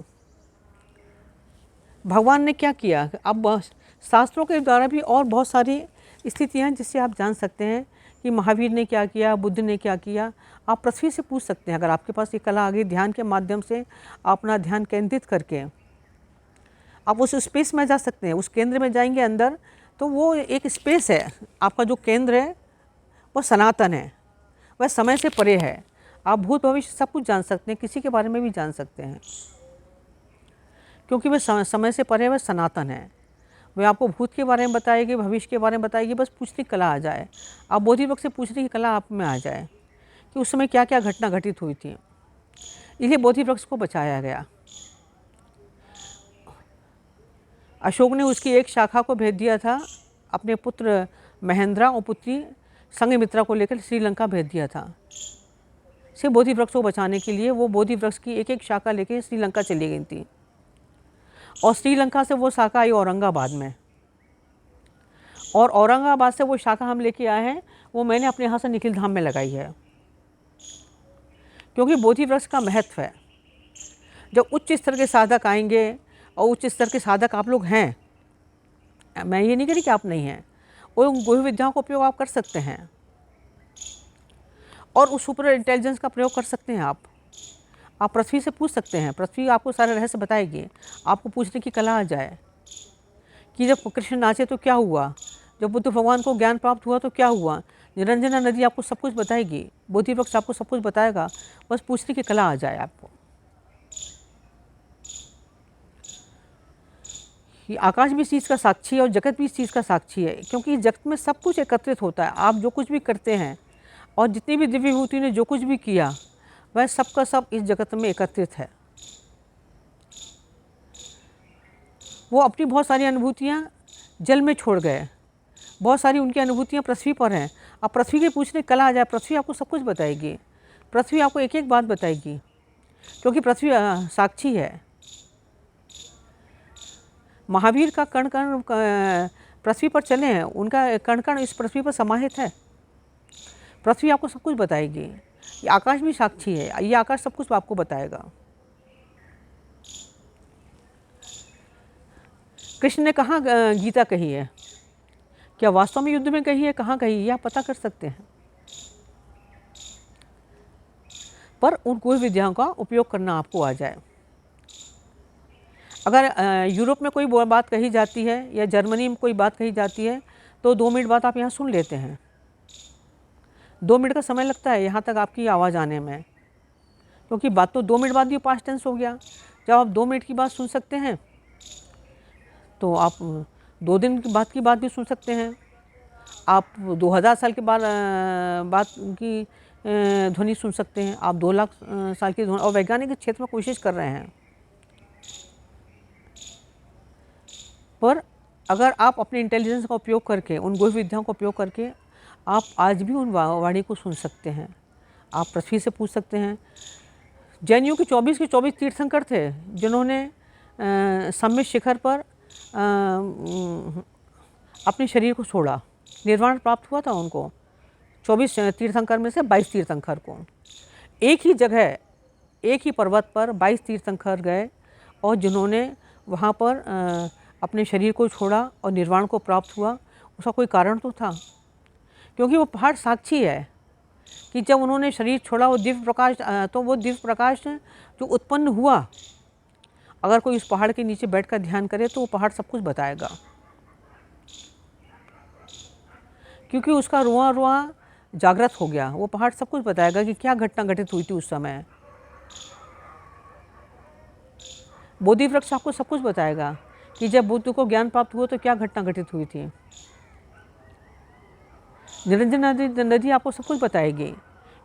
भगवान ने क्या किया? अब शास्त्रों के द्वारा भी और बहुत सारी स्थितियाँ हैं जिससे आप जान सकते हैं कि महावीर ने क्या किया, बुद्ध ने क्या किया। आप पृथ्वी से पूछ सकते हैं। अगर आपके पास ये कला आ गई, ध्यान के माध्यम से अपना ध्यान केंद्रित करके आप उस स्पेस में जा सकते हैं। उस केंद्र में जाएंगे अंदर, तो वो एक स्पेस है। आपका जो केंद्र है वो सनातन है, वह समय से परे है। आप भूत भविष्य सब कुछ जान सकते हैं, किसी के बारे में भी जान सकते हैं, क्योंकि वह समय से परे, वह सनातन है। वह आपको भूत के बारे में बताएगी, भविष्य के बारे में बताएगी, बस पूछने की कला आ जाए। आप बोधि वृक्ष से पूछने की कला आप में आ जाए कि उस समय क्या क्या घटना घटित हुई थी। इसलिए बोधि वृक्ष को बचाया गया। अशोक ने उसकी एक शाखा को भेज दिया था, अपने पुत्र महेंद्रा और पुत्री संघमित्रा को लेकर श्रीलंका भेज दिया था। सिर्फ बोधि वृक्ष को बचाने के लिए वो बोधि वृक्ष की एक एक शाखा लेकर श्रीलंका चली गई थी, और श्रीलंका से वो शाखा आई औरंगाबाद में, और औरंगाबाद से वो शाखा हम लेके आए हैं, वो मैंने अपने यहाँ से निखिल धाम में लगाई है। क्योंकि बोधि वृक्ष का महत्व है। जब उच्च स्तर के साधक आएंगे, और उच्च स्तर के साधक आप लोग हैं, मैं ये नहीं कह रही कि आप नहीं हैं, वो गुह्य विद्याओं का उपयोग आप कर सकते हैं, और उस सुपर इंटेलिजेंस का प्रयोग कर सकते हैं। आप पृथ्वी से पूछ सकते हैं, पृथ्वी आपको सारे रहस्य बताएगी। आपको पूछने की कला आ जाए कि जब कृष्ण नाचे तो क्या हुआ, जब बुद्ध भगवान को ज्ञान प्राप्त हुआ तो क्या हुआ। निरंजना नदी आपको सब कुछ बताएगी, बोधि वृक्ष आपको सब कुछ बताएगा, बस पूछने की कला आ जाए आपको। ये आकाश भी इस चीज़ का साक्षी है और जगत भी इस चीज़ का साक्षी है, क्योंकि जगत में सब कुछ एकत्रित होता है। आप जो कुछ भी करते हैं और जितनी भी दिव्य विभूति ने जो कुछ भी किया, वह सब का सब इस जगत में एकत्रित है। वो अपनी बहुत सारी अनुभूतियाँ जल में छोड़ गए, बहुत सारी उनकी अनुभूतियाँ पृथ्वी पर हैं। अब पृथ्वी के पूछने की कला आ जाए, पृथ्वी आपको सब कुछ बताएगी, पृथ्वी आपको एक एक बात बताएगी, क्योंकि पृथ्वी साक्षी है। महावीर का कण कण पृथ्वी पर चले हैं, उनका कण कण इस पृथ्वी पर समाहित है। पृथ्वी आपको सब कुछ बताएगी। ये आकाश भी साक्षी है, ये आकाश सब कुछ आपको बताएगा। कृष्ण ने कहाँ गीता कही है क्या वास्तव में युद्ध में कही है, कहाँ कही है, आप पता कर सकते हैं। पर उन कोई विद्याओं का उपयोग करना आपको आ जाए। अगर यूरोप में कोई बात कही जाती है या जर्मनी में कोई बात कही जाती है तो 2 मिनट बाद आप यहाँ सुन लेते हैं। 2 मिनट का समय लगता है यहाँ तक आपकी आवाज़ आने में, क्योंकि बात तो 2 मिनट बाद भी पास्ट टेंस हो गया। जब आप 2 मिनट की बात सुन सकते हैं तो आप 2 दिन की बात भी सुन सकते हैं। आप 2000 साल के बाद बात की ध्वनि सुन सकते हैं। आप 2 लाख साल की ध्वनि, और वैज्ञानिक के क्षेत्र में कोशिश कर रहे हैं। पर अगर आप अपने इंटेलिजेंस का उपयोग करके, उन गुह्य विद्याओं का उपयोग करके आप आज भी उन वाणी को सुन सकते हैं। आप पृथ्वी से पूछ सकते हैं। जैनियों के 24 के 24 तीर्थंकर थे जिन्होंने सम्मित शिखर पर अपने शरीर को छोड़ा, निर्वाण प्राप्त हुआ था उनको। 24 तीर्थंकर में से 22 तीर्थंकर को एक ही जगह, एक ही पर्वत पर 22 तीर्थंकर गए, और जिन्होंने वहाँ पर अपने शरीर को छोड़ा और निर्वाण को प्राप्त हुआ। उसका कोई कारण तो था, क्योंकि वो पहाड़ साक्षी है कि जब उन्होंने शरीर छोड़ा वो दिव्य प्रकाश, तो वो दिव्य प्रकाश जो उत्पन्न हुआ, अगर कोई उस पहाड़ के नीचे बैठकर ध्यान करे तो वो पहाड़ सब कुछ बताएगा, क्योंकि उसका रुआ रुआ जागृत हो गया। वो पहाड़ सब कुछ बताएगा कि क्या घटना घटित हुई थी उस समय। बोधि वृक्ष आपको सब कुछ बताएगा कि जब बुद्ध को ज्ञान प्राप्त हुआ तो क्या घटना घटित हुई थी। निरंजन नदी आपको सब कुछ बताएगी।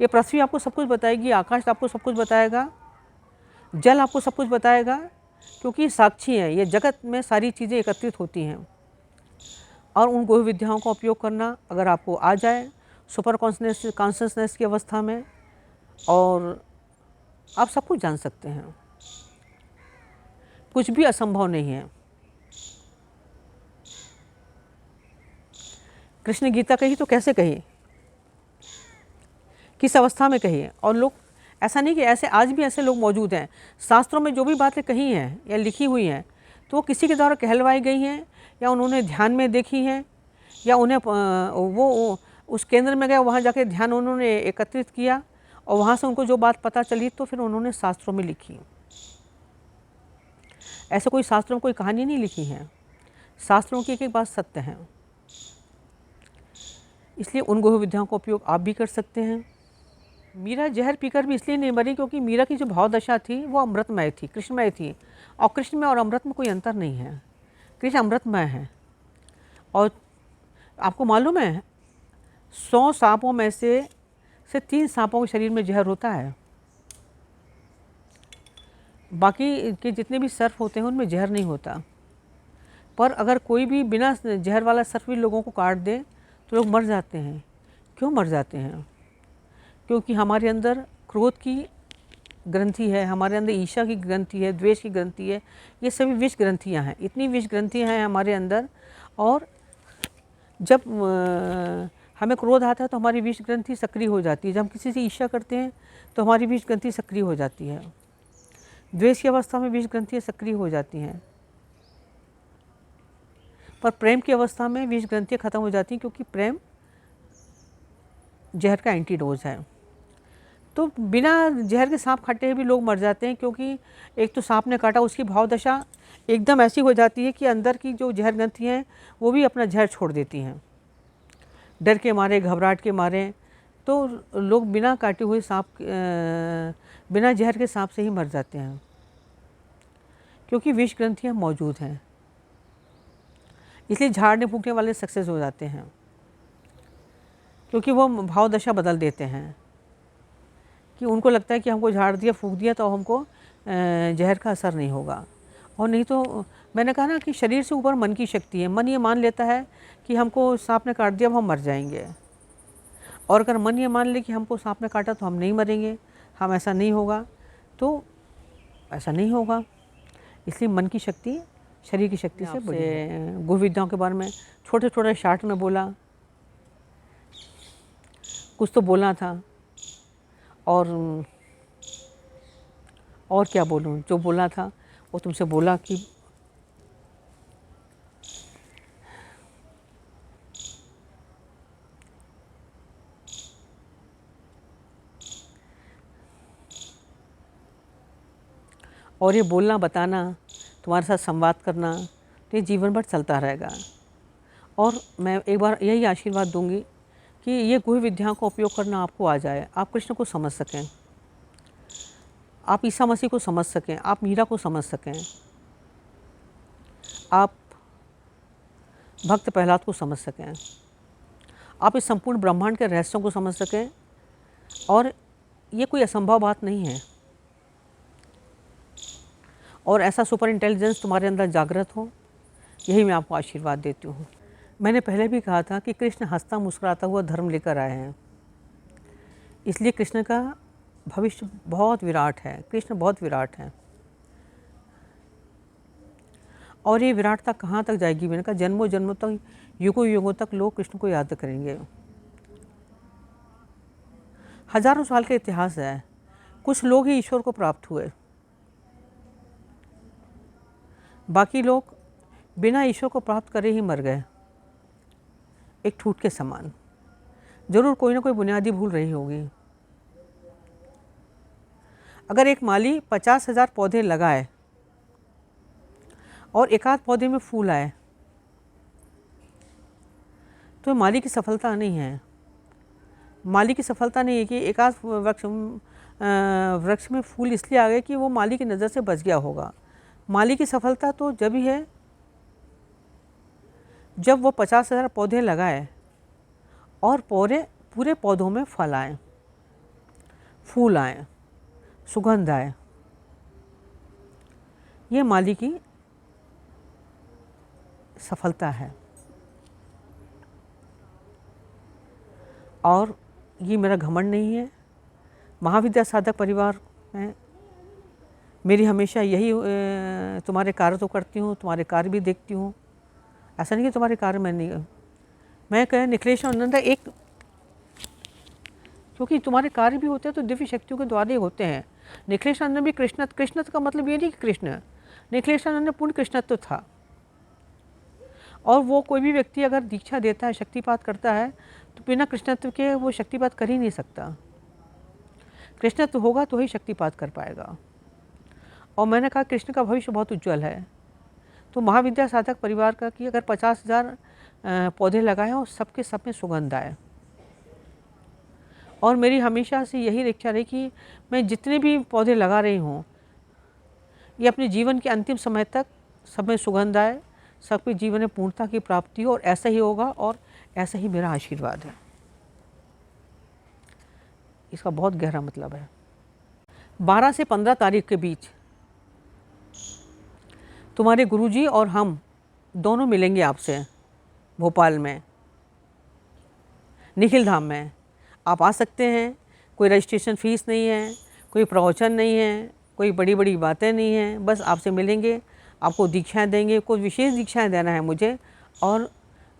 ये पृथ्वी आपको सब कुछ बताएगी, आकाश आपको सब कुछ बताएगा, जल आपको सब कुछ बताएगा, क्योंकि साक्षी है। ये जगत में सारी चीज़ें एकत्रित होती हैं। और उन गुह्य विद्याओं का उपयोग करना अगर आपको आ जाए सुपर कॉन्शसनेस की अवस्था में, और आप सब कुछ जान सकते हैं। कुछ भी असंभव नहीं है। कृष्ण गीता कही तो कैसे कही, किस अवस्था में कही। और लोग, ऐसा नहीं कि ऐसे, आज भी ऐसे लोग मौजूद हैं, शास्त्रों में जो भी बातें कही हैं या लिखी हुई हैं तो वो किसी के द्वारा कहलवाई गई हैं, या उन्होंने ध्यान में देखी हैं, या उन्हें वो उस केंद्र में गए, वहाँ जाके ध्यान उन्होंने एकत्रित किया, और वहाँ से उनको जो बात पता चली तो फिर उन्होंने शास्त्रों में लिखी। ऐसे कोई शास्त्रों में कोई कहानी नहीं लिखी है। शास्त्रों की एक एक बात सत्य है। इसलिए उन गुह्य विद्याओं का उपयोग आप भी कर सकते हैं। मीरा जहर पीकर भी इसलिए नहीं मरी क्योंकि मीरा की जो भाव दशा थी वो अमृतमय थी, कृष्णमय थी। और कृष्ण में और अमृत में कोई अंतर नहीं है। कृष्ण अमृतमय है। और आपको मालूम है 100 सांपों में से 3 सांपों के शरीर में जहर होता है। बाकी के जितने भी सर्प होते हैं उनमें जहर नहीं होता। पर अगर कोई भी बिना जहर वाला सर्प भी लोगों को काट दे तो लोग मर जाते हैं। क्यों मर जाते हैं? क्योंकि हमारे अंदर क्रोध की ग्रंथि है, हमारे अंदर ईर्ष्या की ग्रंथि है, द्वेष की ग्रंथि है। ये सभी विष ग्रंथियाँ हैं। इतनी विष ग्रंथियाँ हैं हमारे अंदर, और जब हमें क्रोध आता है तो हमारी विष ग्रंथि सक्रिय हो जाती है। जब हम किसी से ईर्ष्या करते हैं तो हमारी विष ग्रंथि सक्रिय हो जाती है। द्वेष की अवस्था में विष ग्रंथियाँ सक्रिय हो जाती हैं। पर प्रेम की अवस्था में विष ग्रंथियाँ खत्म हो जाती हैं, क्योंकि प्रेम जहर का एंटीडोज है। तो बिना जहर के सांप काटे भी लोग मर जाते हैं, क्योंकि एक तो सांप ने काटा, उसकी भाव दशा एकदम ऐसी हो जाती है कि अंदर की जो जहर ग्रंथियाँ हैं वो भी अपना जहर छोड़ देती हैं, डर के मारे, घबराहट के मारे। तो लोग बिना काटे हुए सांप, बिना जहर के सांप से ही मर जाते हैं, क्योंकि विष ग्रंथियाँ मौजूद हैं। इसलिए झाड़ने फूकने वाले सक्सेस हो जाते हैं, क्योंकि वो भाव दशा बदल देते हैं कि उनको लगता है कि हमको झाड़ दिया, फूंक दिया तो हमको जहर का असर नहीं होगा। और नहीं तो मैंने कहा ना कि शरीर से ऊपर मन की शक्ति है। मन ये मान लेता है कि हमको सांप ने काट दिया, अब हम मर जाएंगे। और अगर मन ये मान ले कि हमको सांप ने काटा तो हम नहीं मरेंगे, हम ऐसा नहीं होगा, तो ऐसा नहीं होगा। इसलिए मन की शक्ति शरीर की शक्ति से बड़ी है। गुह्य विद्याओं के बारे में छोटे छोटे शार्ट में बोला, कुछ तो बोलना था, और क्या बोलूँ, जो बोलना था वो तुमसे बोला कि और ये बोलना बताना, तुम्हारे साथ संवाद करना, तो ये जीवन भर चलता रहेगा। और मैं एक बार यही आशीर्वाद दूंगी कि ये गुह्य विद्याओं का उपयोग करना आपको आ जाए, आप कृष्ण को समझ सकें, आप ईसा मसीह को समझ सकें, आप मीरा को समझ सकें, आप भक्त प्रहलाद को समझ सकें, आप इस संपूर्ण ब्रह्मांड के रहस्यों को समझ सकें। और ये कोई असंभव बात नहीं है। और ऐसा सुपर इंटेलिजेंस तुम्हारे अंदर जागृत हो, यही मैं आपको आशीर्वाद देती हूँ। मैंने पहले भी कहा था कि कृष्ण हंसता मुस्कुराता हुआ धर्म लेकर आए हैं, इसलिए कृष्ण का भविष्य बहुत विराट है, कृष्ण बहुत विराट है। और ये विराटता कहाँ तक जाएगी? मैंने कहा जन्मों जन्मों तक, युगों युगों तक लोग कृष्ण को याद करेंगे। हजारों साल का इतिहास है, कुछ लोग ही ईश्वर को प्राप्त हुए, बाकी लोग बिना ईश्वर को प्राप्त करे ही मर गए, एक ठूठ के समान। जरूर कोई ना कोई बुनियादी भूल रही होगी। अगर एक माली 50,000 पौधे लगाए और एक आध पौधे में फूल आए, तो माली की सफलता नहीं है। माली की सफलता नहीं है कि एक आध वृक्ष में फूल इसलिए आ गए कि वो माली की नज़र से बच गया होगा। माली की सफलता तो जब ही है जब वो 50,000 पौधे लगाए और पूरे पौधों में फल आए, फूल आए, सुगंध आए। ये माली की सफलता है। और ये मेरा घमंड नहीं है। महाविद्या साधक परिवार में मेरी हमेशा यही तुम्हारे कार्य तो करती हूँ, तुम्हारे कार्य भी देखती हूँ। ऐसा नहीं कि तुम्हारे कार्य में नहीं, मैं कह निखिलेश आनंद एक, क्योंकि तुम्हारे कार्य भी होते हैं तो दिव्य शक्तियों के द्वारा ही होते हैं। निखिलेश आनंद भी कृष्णत्व का मतलब ये नहीं कि कृष्ण, निखिलेश आनंद में पूर्ण कृष्णत्व था। और वो कोई भी व्यक्ति अगर दीक्षा देता है, शक्तिपात करता है, तो बिना कृष्णत्व के वो शक्तिपात कर ही नहीं सकता। कृष्णत्व होगा तो ही शक्तिपात कर पाएगा। और मैंने कहा कृष्ण का भविष्य बहुत उज्जवल है। तो महाविद्या साधक परिवार का कि अगर 50,000 पौधे लगाए और सबके सब में सुगंध आए। और मेरी हमेशा से यही इच्छा रही कि मैं जितने भी पौधे लगा रही हूँ, ये अपने जीवन के अंतिम समय तक सब में सुगंध आए, सबके जीवन में पूर्णता की प्राप्ति हो। और ऐसा ही होगा, और ऐसा ही मेरा आशीर्वाद है। इसका बहुत गहरा मतलब है। 12 से 15 तारीख के बीच तुम्हारे गुरुजी और हम दोनों मिलेंगे आपसे भोपाल में, निखिल धाम में। आप आ सकते हैं, कोई रजिस्ट्रेशन फ़ीस नहीं है, कोई प्रवचन नहीं है, कोई बड़ी बड़ी बातें नहीं हैं। बस आपसे मिलेंगे, आपको दीक्षाएं देंगे। कुछ विशेष दीक्षाएं देना है मुझे, और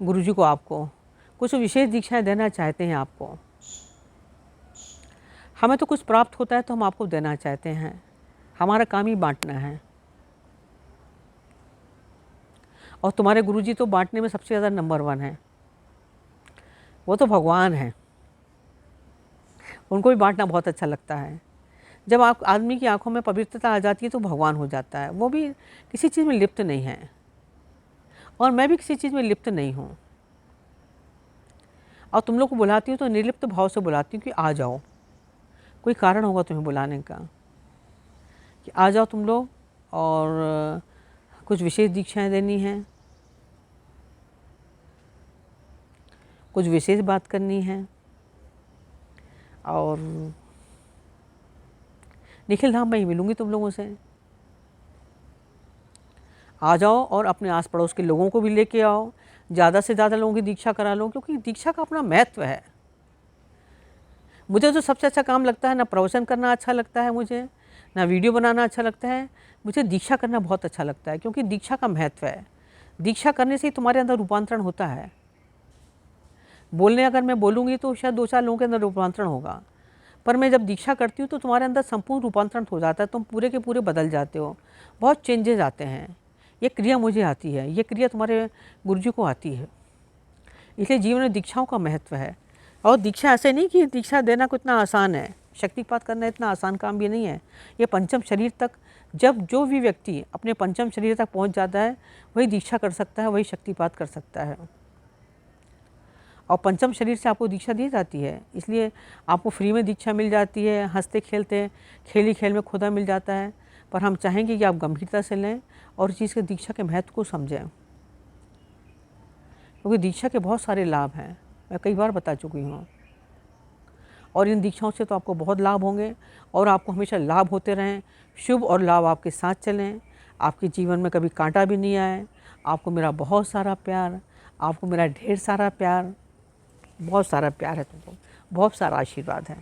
गुरुजी को आपको कुछ विशेष दीक्षाएं देना चाहते हैं। आपको, हमें तो कुछ प्राप्त होता है तो हम आपको देना चाहते हैं। हमारा काम ही बांटना है। और तुम्हारे गुरुजी तो बांटने में सबसे ज़्यादा नंबर 1 है। वो तो भगवान है, उनको भी बांटना बहुत अच्छा लगता है। जब आप आदमी की आंखों में पवित्रता आ जाती है तो भगवान हो जाता है। वो भी किसी चीज़ में लिप्त नहीं है, और मैं भी किसी चीज़ में लिप्त नहीं हूँ। और तुम लोग को बुलाती हूँ तो निर्लिप्त भाव से बुलाती हूँ कि आ जाओ। कोई कारण होगा तुम्हें बुलाने का, कि आ जाओ तुम लोग, और कुछ विशेष दीक्षाएं देनी हैं, कुछ विशेष बात करनी है। और निखिल धाम में ही मिलूँगी तुम लोगों से। आ जाओ, और अपने आस पड़ोस के लोगों को भी लेके आओ। ज़्यादा से ज़्यादा लोगों की दीक्षा करा लो, क्योंकि दीक्षा का अपना महत्व है। मुझे तो सबसे अच्छा काम लगता है, ना प्रवचन करना अच्छा लगता है मुझे, ना वीडियो बनाना अच्छा लगता है। मुझे दीक्षा करना बहुत अच्छा लगता है, क्योंकि दीक्षा का महत्व है। दीक्षा करने से ही तुम्हारे अंदर रूपांतरण होता है। बोलने अगर मैं बोलूँगी तो शायद 2-4 लोगों के अंदर रूपांतरण होगा, पर मैं जब दीक्षा करती हूँ तो तुम्हारे अंदर संपूर्ण रूपांतरण हो जाता है। तुम पूरे के पूरे बदल जाते हो, बहुत चेंजेस आते हैं। ये क्रिया मुझे आती है, ये क्रिया तुम्हारे गुरुजी को आती है। इसलिए जीवन में दीक्षाओं का महत्व है। और दीक्षा ऐसे नहीं कि दीक्षा देना कितना आसान है, शक्तिपात करना इतना आसान काम भी नहीं है। ये पंचम शरीर तक जब जो भी व्यक्ति अपने पंचम शरीर तक पहुंच जाता है वही दीक्षा कर सकता है, वही शक्तिपात कर सकता है। और पंचम शरीर से आपको दीक्षा दी जाती है, इसलिए आपको फ्री में दीक्षा मिल जाती है, हंसते खेलते खेली खेल में खुदा मिल जाता है। पर हम चाहेंगे कि आप गंभीरता से लें और इस चीज़ के दीक्षा के महत्व को समझें, क्योंकि दीक्षा के बहुत सारे लाभ हैं, मैं कई बार बता चुकी हूँ। और इन दीक्षाओं से तो आपको बहुत लाभ होंगे और आपको हमेशा लाभ होते रहें, शुभ और लाभ आपके साथ चलें, आपके जीवन में कभी कांटा भी नहीं आए। आपको मेरा बहुत सारा प्यार, आपको मेरा ढेर सारा प्यार, बहुत सारा प्यार है तुमको, बहुत सारा आशीर्वाद है।